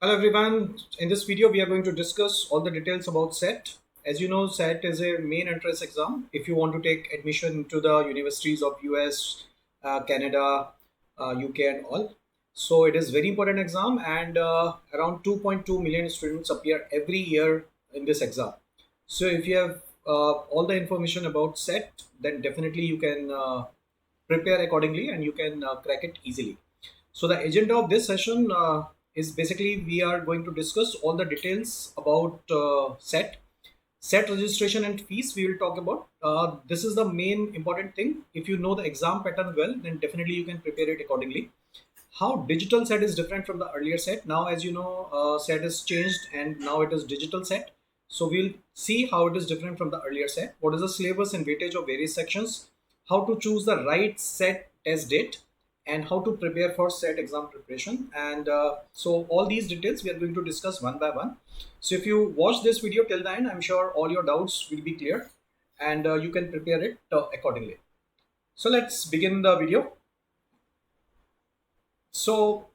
Hello everyone. In this video, we are going to discuss all the details about SET. As you know, SET is a main entrance exam if you want to take admission into the universities of US, Canada, UK and all. So it is very important exam and around 2.2 million students appear every year in this exam. So if you have all the information about SET, then definitely you can prepare accordingly and you can crack it easily. So the agenda of this session is basically we are going to discuss all the details about set registration and fees. We will talk about this is the main important thing. If you know the exam pattern well, then definitely you can prepare it accordingly. How digital set is different from the earlier set. Now, as you know, set is changed and now it is digital set. So we'll see how it is different from the earlier set. What is the syllabus and weightage of various sections? How to choose the right set test date and how to prepare for set exam preparation. And so all these details we are going to discuss one by one. So if you watch this video till the end, I'm sure all your doubts will be clear and you can prepare it accordingly. So let's begin the video. So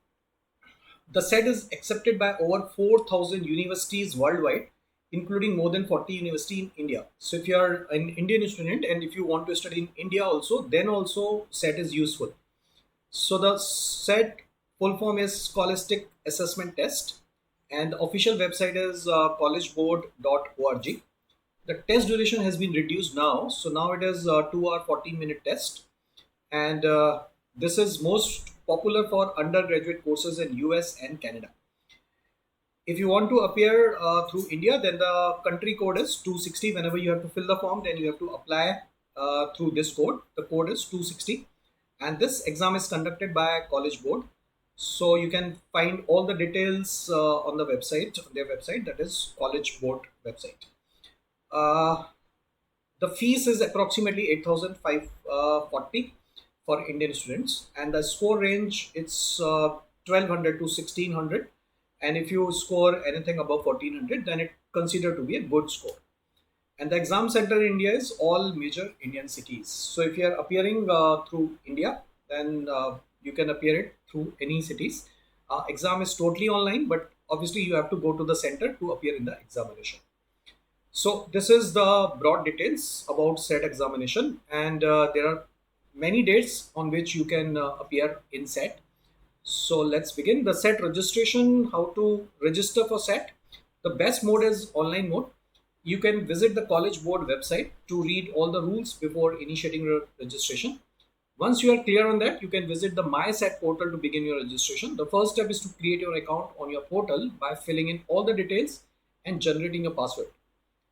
the set is accepted by over 4,000 universities worldwide, including more than 40 universities in India. So if you are an Indian student and if you want to study in India also, then also set is useful. So the set full form is Scholastic Assessment Test, and the official website is collegeboard.org. The test duration has been reduced now, so now it is 2 hour 14-minute test, and this is most popular for undergraduate courses in US and Canada. If you want to appear through India, then the country code is 260. Whenever you have to fill the form, then you have to apply through this code. The code is 260, and this exam is conducted by College Board. So you can find all the details on the website, their website, that is College Board website. Uh, the fees is approximately 8,540 for Indian students, and the score range it's 1200 to 1600. And if you score anything above 1400, then it considered to be a good score. And the exam center in India is all major Indian cities. So if you are appearing through India, then you can appear it through any cities. Exam is totally online, but obviously you have to go to the center to appear in the examination. So this is the broad details about set examination, and there are many dates on which you can appear in set. So let's begin the set registration. How to register for set? The best mode is online mode. You can visit the College Board website to read all the rules before initiating your registration. Once you are clear on that, you can visit the MySat portal to begin your registration. The first step is to create your account on your portal by filling in all the details and generating a password.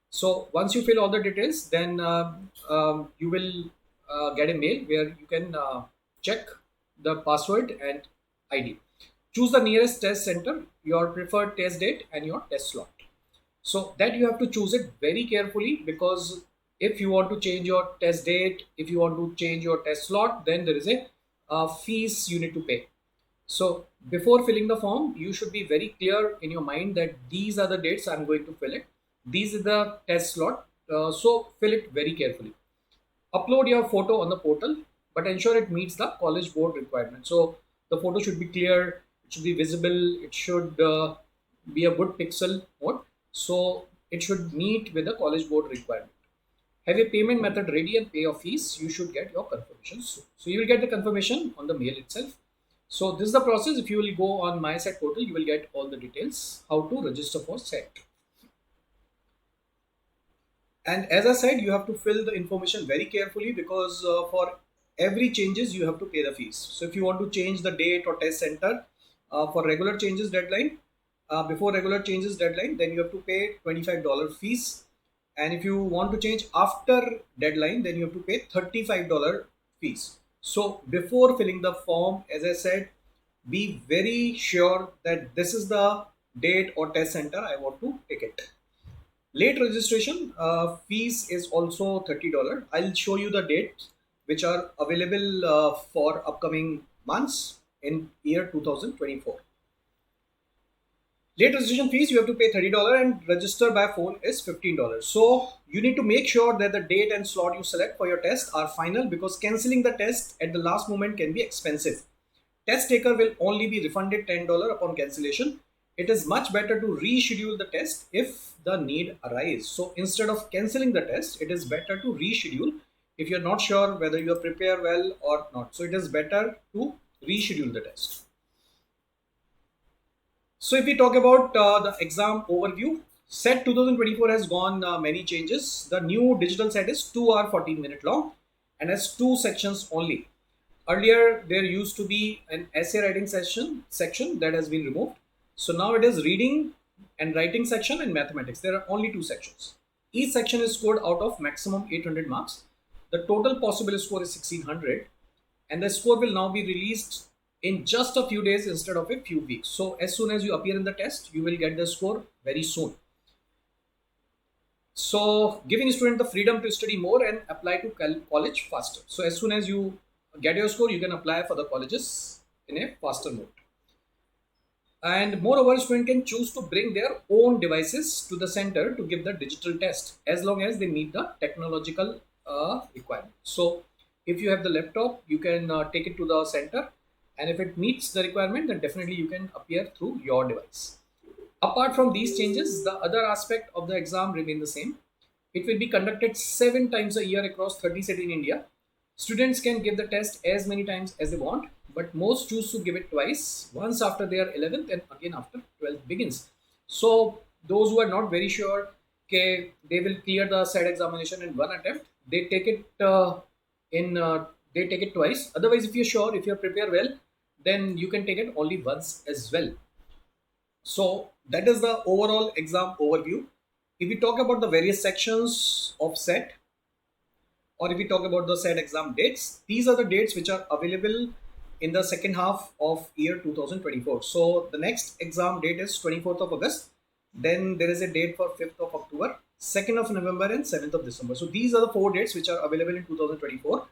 So once you fill all the details, then you will get a mail where you can check the password and ID. Choose the nearest test center, your preferred test date, and your test slot. So that you have to choose it very carefully, because if you want to change your test date, if you want to change your test slot, then there is a fees you need to pay. So before filling the form, you should be very clear in your mind that these are the dates I'm going to fill it. These are the test slot. So fill it very carefully. Upload your photo on the portal, but ensure it meets the College Board requirement. So the photo should be clear, it should be visible, it should be a good pixel mode. So it should meet with the College Board requirement. Have a payment method ready and pay your fees. You should get your confirmation soon. So you will get the confirmation on the mail itself. So this is the process. If you will go on my set portal, you will get all the details how to register for set. And as I said, you have to fill the information very carefully, because for every changes you have to pay the fees. So if you want to change the date or test center for regular changes deadline, before regular changes deadline, then you have to pay $25 fees. And if you want to change after deadline, then you have to pay $35 fees. So before filling the form, as I said, be very sure that this is the date or test center I want to take it. Late registration fees is also $30. I'll show you the dates which are available for upcoming months in year 2024. Late registration fees, you have to pay $30 and register by phone is $15. So you need to make sure that the date and slot you select for your test are final, because cancelling the test at the last moment can be expensive. Test taker will only be refunded $10 upon cancellation. it is much better to reschedule the test if the need arises. So instead of canceling the test, it is better to reschedule if you're not sure whether you prepare well or not. So it is better to reschedule the test. So if we talk about the exam overview, SET 2024 has gone many changes. The new digital set is 2 hour 14-minute long and has two sections only. Earlier there used to be an essay writing section that has been removed. So now it is reading and writing section and mathematics. There are only two sections. Each section is scored out of maximum 800 marks. The total possible score is 1600 and the score will now be released in just a few days instead of a few weeks. So as soon as you appear in the test, you will get the score very soon. So giving student the freedom to study more and apply to college faster. So as soon as you get your score, you can apply for the colleges in a faster mode. And moreover, student can choose to bring their own devices to the center to give the digital test as long as they meet the technological requirement. So if you have the laptop, you can take it to the center, and if it meets the requirement, then definitely you can appear through your device. Apart from these changes, the other aspect of the exam remain the same. It will be conducted 7 times a year across 30 cities in India. Students can give the test as many times as they want, but most choose to give it twice, once after their 11th and again after 12th begins. So those who are not very sure, okay, they will clear the SAT examination in one attempt, they take it they take it twice. Otherwise, if you're sure, if you prepare well, then you can take it only once as well. So that is the overall exam overview. If we talk about the various sections of SET, or if we talk about the SET exam dates, these are the dates which are available in the second half of year 2024. So the next exam date is 24th of August. Then there is a date for 5th of October, 2nd of November and 7th of December. So these are the 4 dates which are available in 2024.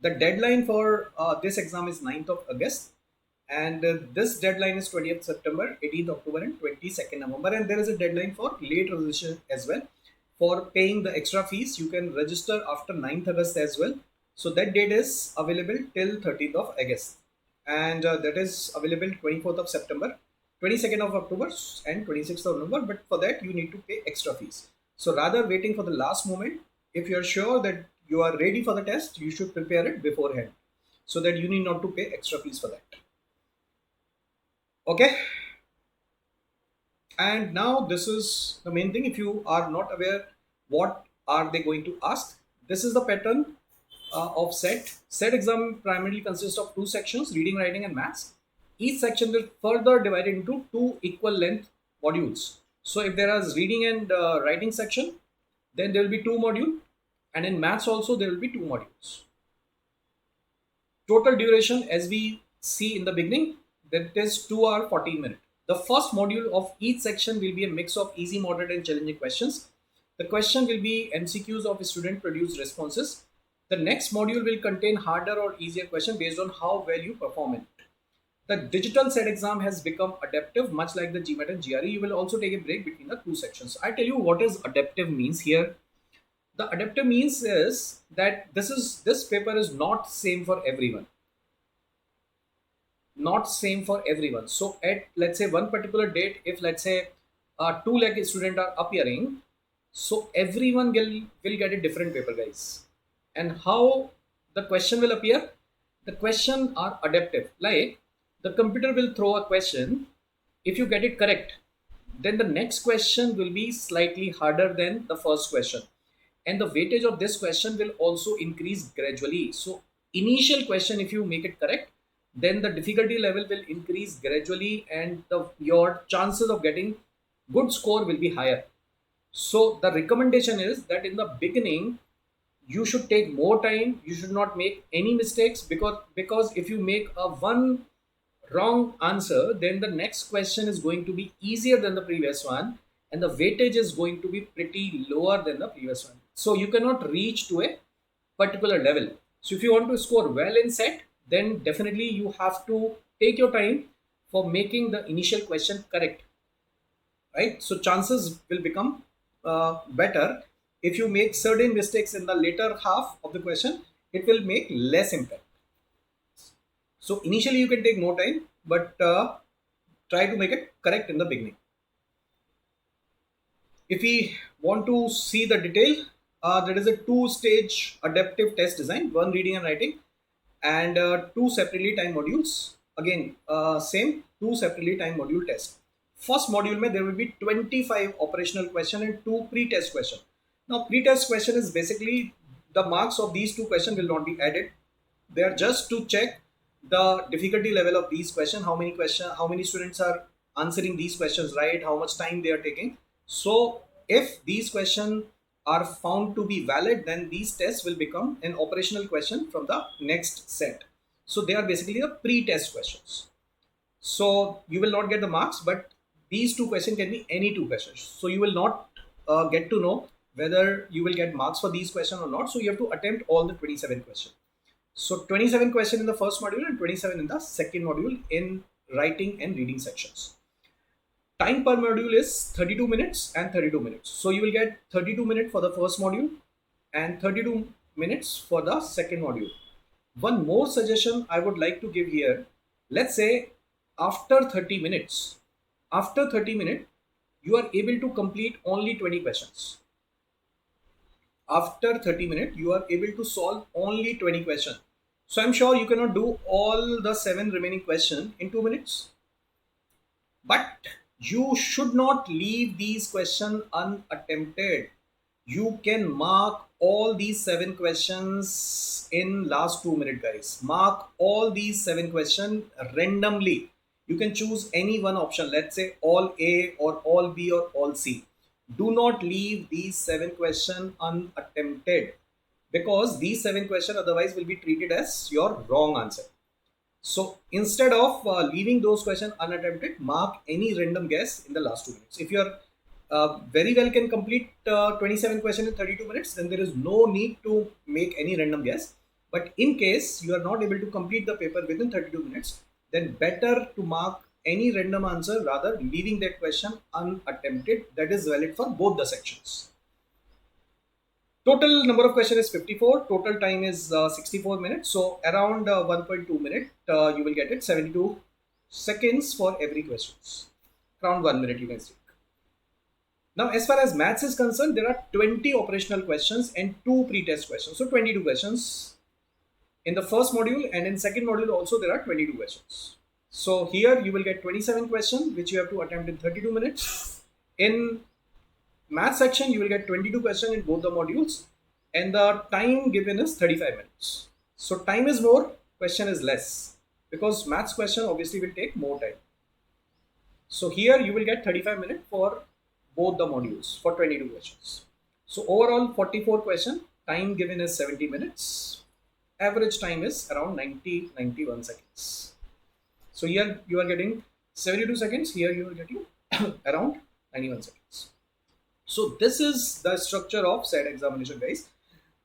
The deadline for this exam is 9th of August. And this deadline is 20th September, 18th October and 22nd November. And there is a deadline for late registration as well. For paying the extra fees, you can register after 9th August as well. So that date is available till 13th of August. And that is available 24th of September, 22nd of October and 26th of November. But for that, you need to pay extra fees. So rather waiting for the last moment, if you are sure that you are ready for the test, you should prepare it beforehand so that you need not to pay extra fees for that. Okay. And now this is the main thing. If you are not aware what are they going to ask, this is the pattern of SET. SET exam primarily consists of 2 sections, reading, writing and maths. Each section will further divide into 2 equal length modules. So if there is reading and writing section, then there will be 2 modules, and in maths also there will be 2 modules. Total duration, as we see in the beginning, that is 2 hour 14 minutes. The first module of each section will be a mix of easy, moderate and challenging questions. The question will be MCQs of student produced responses. The next module will contain harder or easier questions based on how well you perform it. The digital SET exam has become adaptive, much like the GMAT and GRE. You will also take a break between the 2 sections. I tell you what is adaptive means here. The adaptive means is that this paper is not same for everyone. Not same for everyone. So at, let's say, one particular date, if let's say 2 lakh students are appearing, so everyone will get a different paper, guys. And how the question will appear? The question are adaptive. Like the computer will throw a question. If you get it correct, then the next question will be slightly harder than the first question. And the weightage of this question will also increase gradually. So initial question, if you make it correct, then the difficulty level will increase gradually and your chances of getting good score will be higher. So the recommendation is that in the beginning, you should take more time. You should not make any mistakes, because if you make a one wrong answer, then the next question is going to be easier than the previous one, and the weightage is going to be pretty lower than the previous one. So you cannot reach to a particular level. So if you want to score well in SET, then definitely you have to take your time for making the initial question correct, right? So chances will become better. If you make certain mistakes in the later half of the question, it will make less impact. So initially you can take more time, but try to make it correct in the beginning. If we want to see the detail, there is a two-stage adaptive test design, one reading and writing, and two separately timed modules. Again, same two separately timed module test. First module mein there will be 25 operational question and two pre-test question. Now pre-test question is basically the marks of these two questions will not be added. They are just to check the difficulty level of these questions, how many students are answering these questions right, how much time they are taking. So if these questions are found to be valid, then these tests will become an operational question from the next set. So they are basically the pre-test questions. So you will not get the marks, but these two questions can be any two questions. So you will not get to know whether you will get marks for these questions or not. So you have to attempt all the 27 questions. So 27 questions in the first module and 27 in the second module in writing and reading sections. Time per module is 32 minutes and 32 minutes. So you will get 32 minutes for the first module and 32 minutes for the second module. One more suggestion I would like to give here. Let's say after 30 minutes, you are able to complete only 20 questions. After 30 minutes, you are able to solve only 20 questions. So I'm sure you cannot do all the 7 remaining questions in 2 minutes. But you should not leave these questions unattempted. You can mark all these 7 questions in last 2 minutes, guys. Mark all these 7 questions randomly. You can choose any one option. Let's say all A or all B or all C. Do not leave these 7 questions unattempted, because these 7 questions otherwise will be treated as your wrong answer. So instead of leaving those questions unattempted, mark any random guess in the last 2 minutes. If you're very well can complete 27 questions in 32 minutes, then there is no need to make any random guess. But in case you are not able to complete the paper within 32 minutes, then better to mark any random answer rather leaving that question unattempted. That is valid for both the sections. Total number of questions is 54. Total time is 64 minutes. So around 1.2 minute, you will get it 72 seconds for every questions. Around 1 minute you can see. Now, as far as maths is concerned, there are 20 operational questions and 2 pre-test questions. So 22 questions in the first module, and in second module also there are 22 questions. So here you will get 27 questions which you have to attempt in 32 minutes. In math section, you will get 22 questions in both the modules, and the time given is 35 minutes. So time is more, question is less, because maths question obviously will take more time. So here you will get 35 minutes for both the modules for 22 questions. So overall 44 question, time given is 70 minutes. Average time is around 91 seconds. So here you are getting 72 seconds, here you are getting around 91 seconds. So this is the structure of SAT examination, guys.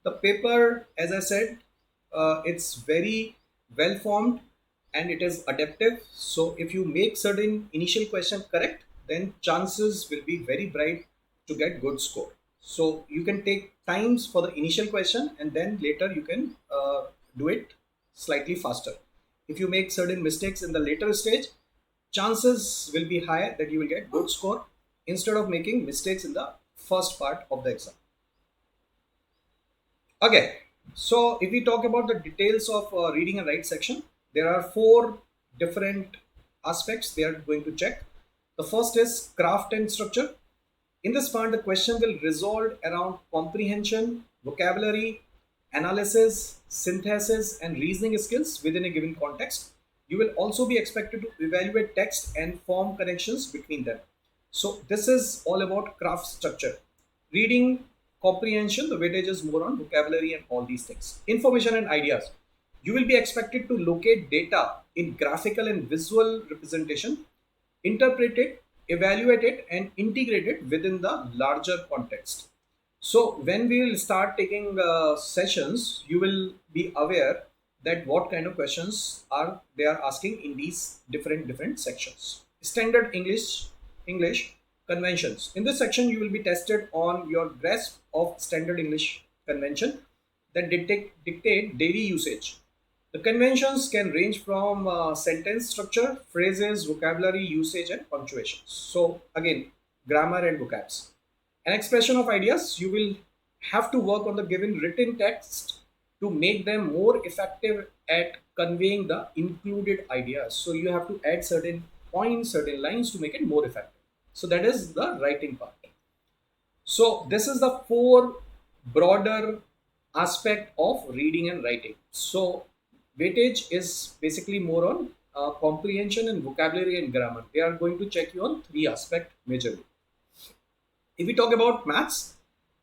The paper, as I said, it's very well formed and it is adaptive. So if you make certain initial question correct, then chances will be very bright to get good score. So you can take times for the initial question and then later you can do it slightly faster. If you make certain mistakes in the later stage, chances will be high that you will get good score instead of making mistakes in the first part of the exam. Okay, so if we talk about the details of reading and write section, there are 4 different aspects they are going to check. The first is craft and structure. In this part, the question will resolve around comprehension, vocabulary, analysis, synthesis, and reasoning skills within a given context. You will also be expected to evaluate text and form connections between them. So this is all about craft structure. Reading, comprehension, the weightage is more on vocabulary and all these things. Information and ideas. You will be expected to locate data in graphical and visual representation, interpret it, evaluate it, and integrate it within the larger context. So when we will start taking sessions, you will be aware that what kind of questions are they are asking in these different sections. Standard English conventions. In this section, you will be tested on your grasp of standard English convention that dictate daily usage. The conventions can range from sentence structure, phrases, vocabulary, usage, and punctuation. So, again, grammar and vocabs. An expression of ideas, you will have to work on the given written text to make them more effective at conveying the included ideas. So, you have to add certain points, certain lines to make it more effective. So, that is the writing part. So this is the four broader aspect of reading and writing. So weightage is basically more on comprehension and vocabulary and grammar. They are going to check you on three aspect majorly. If we talk about maths,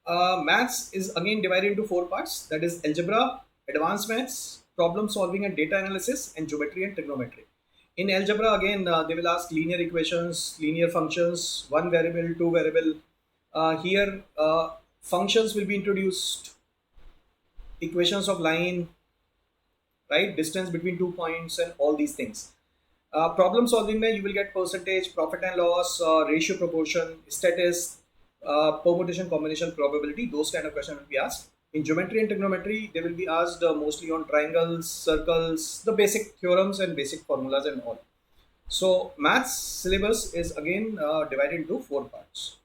maths is again divided into four parts. That is algebra, advanced maths, problem solving and data analysis, and geometry and trigonometry. In algebra, again, they will ask linear equations, linear functions, one variable, two variable. Here, functions will be introduced, equations of line, right, distance between 2 points, and all these things. Problem solving, mein you will get percentage, profit and loss, ratio, proportion, status, permutation, combination, probability. Those kind of questions will be asked. In geometry and trigonometry, they will be asked mostly on triangles, circles, the basic theorems and basic formulas and all. So maths syllabus is again divided into four parts.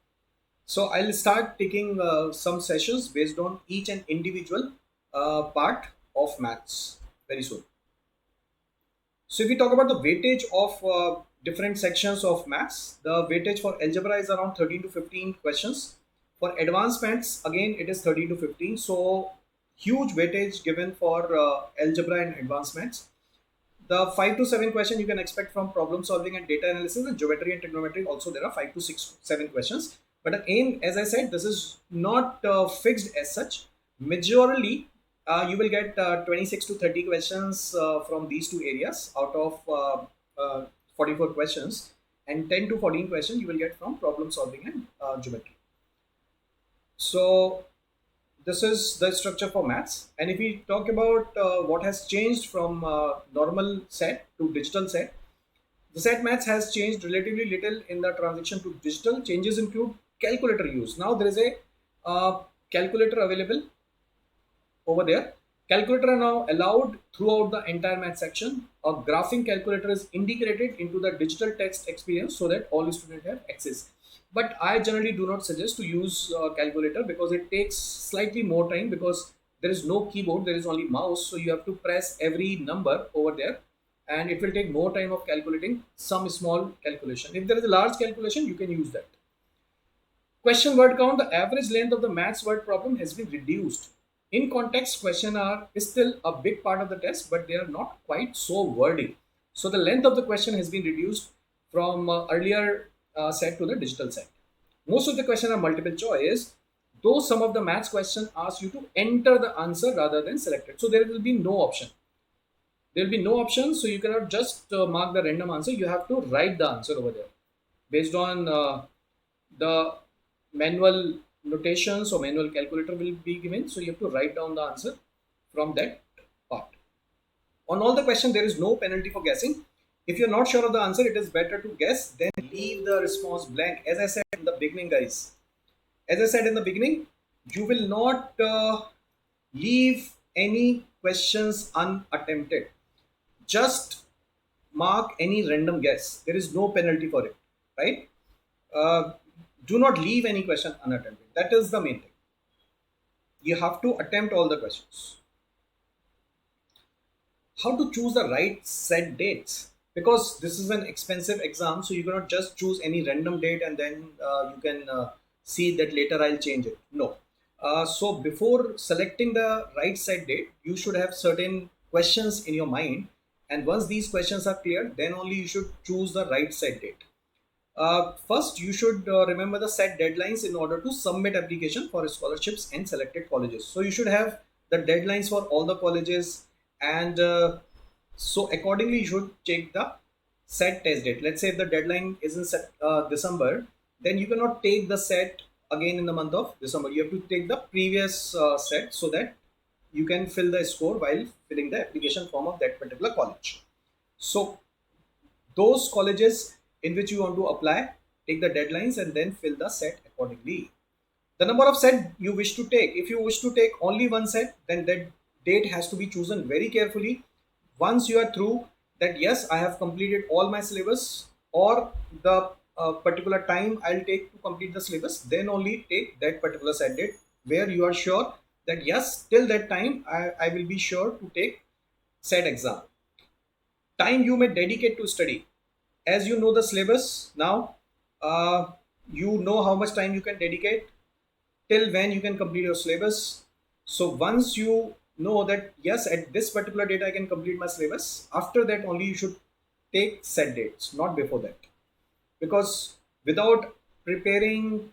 So I'll start taking some sessions based on each and individual part of maths very soon. So if we talk about the weightage of different sections of maths, the weightage for algebra is around 13 to 15 questions. For advanced maths, again, it is 13 to 15. So huge weightage given for algebra and advanced maths. The 5 to 7 question you can expect from problem solving and data analysis, and geometry and trigonometry also there are 5 to 6 7 questions. But again, as I said, this is not fixed as such. Majorly you will get 26 to 30 questions from these two areas out of 44 questions, and 10 to 14 questions you will get from problem solving and geometry. So this is the structure for maths. And if we talk about what has changed from normal set to digital set, the set maths has changed relatively little in the transition to digital. Changes include calculator use. Now there is a calculator available over there. Calculator are now allowed throughout the entire math section. A graphing calculator is integrated into the digital text experience so that all students have access. But I generally do not suggest to use calculator because it takes slightly more time, because there is no keyboard, there is only mouse. So you have to press every number over there, and it will take more time of calculating some small calculation. If there is a large calculation, you can use that. Question word count, the average length of the maths word problem has been reduced. In context, question are is still a big part of the test, but they are not quite so wordy. So the length of the question has been reduced from earlier set to the digital set. Most of the question are multiple choice, though some of the maths question ask you to enter the answer rather than select it. So there will be no option. There will be no option, so you cannot just mark the random answer. You have to write the answer over there based on the manual notations or manual calculator will be given. So you have to write down the answer from that part. On all the question, there is no penalty for guessing. If you're not sure of the answer, it is better to guess than leave the response blank. As I said in the beginning, guys, as I said in the beginning, you will not leave any questions unattempted. Just mark any random guess. There is no penalty for it, right? Do not leave any question unattempted. That is the main thing. You have to attempt all the questions. How to choose the right set dates? Because this is an expensive exam, so you cannot just choose any random date and then you can see that later I'll change it. No. So before selecting the right set date, you should have certain questions in your mind, and once these questions are clear, then only you should choose the right set date. First, you should remember the set deadlines in order to submit application for scholarships and selected colleges. So you should have the deadlines for all the colleges, and so accordingly you should check the set test date. Let's say if the deadline is in December, then you cannot take the set again in the month of December. You have to take the previous set so that you can fill the score while filling the application form of that particular college. So those colleges in which you want to apply, take the deadlines and then fill the set accordingly. The number of set you wish to take. If you wish to take only one set, then that date has to be chosen very carefully. Once you are through that, yes, I have completed all my syllabus, or the particular time I'll take to complete the syllabus, then only take that particular set date where you are sure that yes, till that time I will be sure to take set exam. Time you may dedicate to study. As you know the syllabus now, you know how much time you can dedicate, till when you can complete your syllabus. So once you know that yes, at this particular date I can complete my syllabus, after that only you should take set dates, not before that. Because without preparing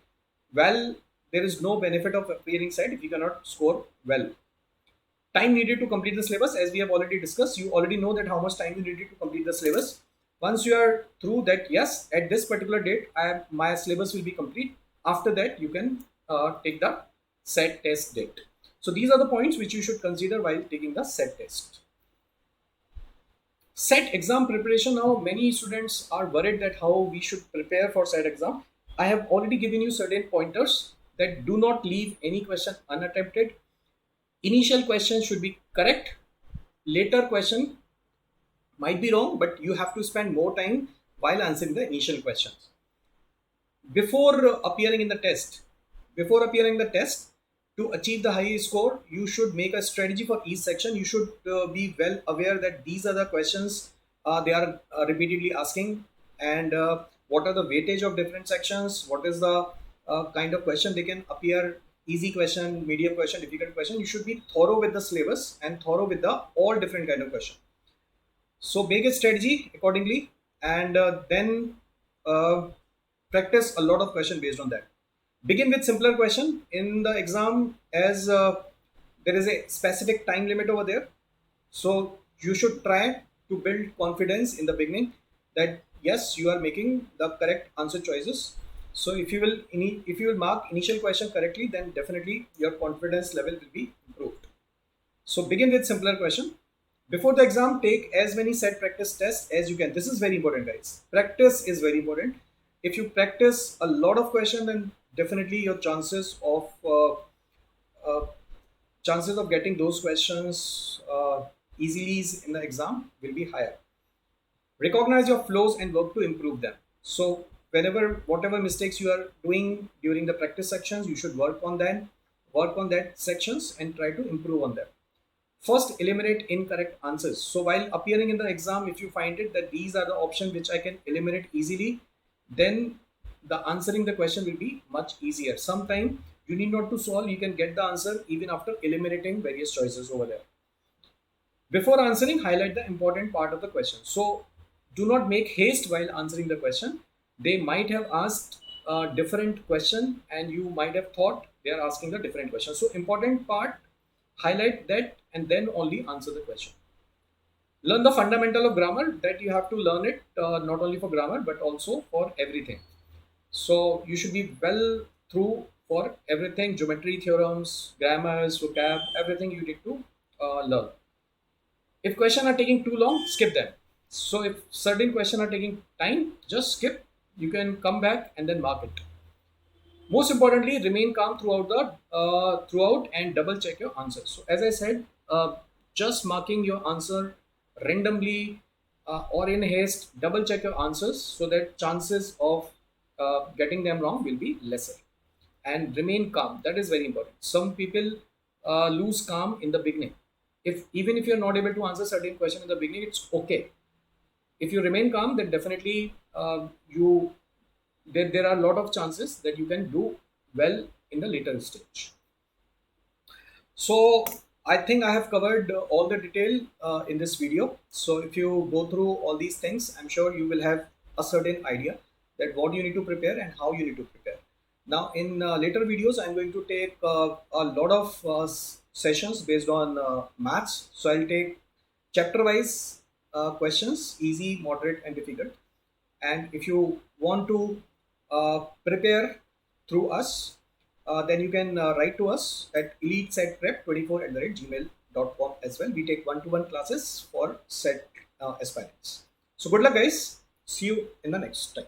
well, there is no benefit of appearing set if you cannot score well. Time needed to complete the syllabus, as we have already discussed, you already know that how much time you needed to complete the syllabus. Once you are through that, yes, at this particular date my syllabus will be complete, after that you can take the set test date. So these are the points which you should consider while taking the set test. Set exam preparation. Now many students are worried that how we should prepare for set exam. I have already given you certain pointers that do not leave any question unattempted. Initial question should be correct. Later question might be wrong, but you have to spend more time while answering the initial questions. Before appearing in the test, before appearing the test, to achieve the highest score, you should make a strategy for each section. You should be well aware that these are the questions they are repeatedly asking, and what are the weightage of different sections, what is the kind of question they can appear, easy question, medium question, difficult question. You should be thorough with the syllabus and thorough with the all different kind of question. So make a strategy accordingly, and then uh, practice a lot of question based on that. Begin with simpler question in the exam, as there is a specific time limit over there. So you should try to build confidence in the beginning that yes, you are making the correct answer choices. So if you will mark initial question correctly, then definitely your confidence level will be improved. So begin with simpler question. Before the exam, take as many set practice tests as you can. This is very important, guys. Practice is very important. If you practice a lot of questions, then definitely your uh, chances of getting those questions easily in the exam will be higher. Recognize your flaws and work to improve them. So whenever whatever mistakes you are doing during the practice sections, you should work on that sections and try to improve on them. First, eliminate incorrect answers. So while appearing in the exam, if you find it that these are the options which I can eliminate easily, then the answering the question will be much easier. Sometime you need not to solve, you can get the answer even after eliminating various choices over there. Before answering, highlight the important part of the question. So do not make haste while answering the question. They might have asked a different question and you might have thought they are asking the different question. So important part, highlight that and then only answer the question. Learn the fundamental of grammar, that you have to learn it not only for grammar but also for everything. So you should be well through for everything, geometry, theorems, grammars, vocab, everything you need to learn. If questions are taking too long, skip them. So if certain questions are taking time, just skip. You can come back and then mark it. Most importantly, remain calm throughout and double check your answers. So as I said, just marking your answer randomly or in haste, double check your answers so that chances of getting them wrong will be lesser. And remain calm. That is very important. Some people lose calm in the beginning. If even if you're not able to answer certain question in the beginning, it's okay. If you remain calm, then definitely there are a lot of chances that you can do well in the later stage. So I think I have covered all the detail in this video. So if you go through all these things, I'm sure you will have a certain idea that what you need to prepare and how you need to prepare. Now in later videos, I'm going to take a lot of sessions based on maths. So I'll take chapter wise questions, easy, moderate and difficult. And if you want to prepare through us, then you can write to us at elitesatprep24@gmail.com as well. We take one-to-one classes for set aspirants. So good luck, guys. See you in the next time.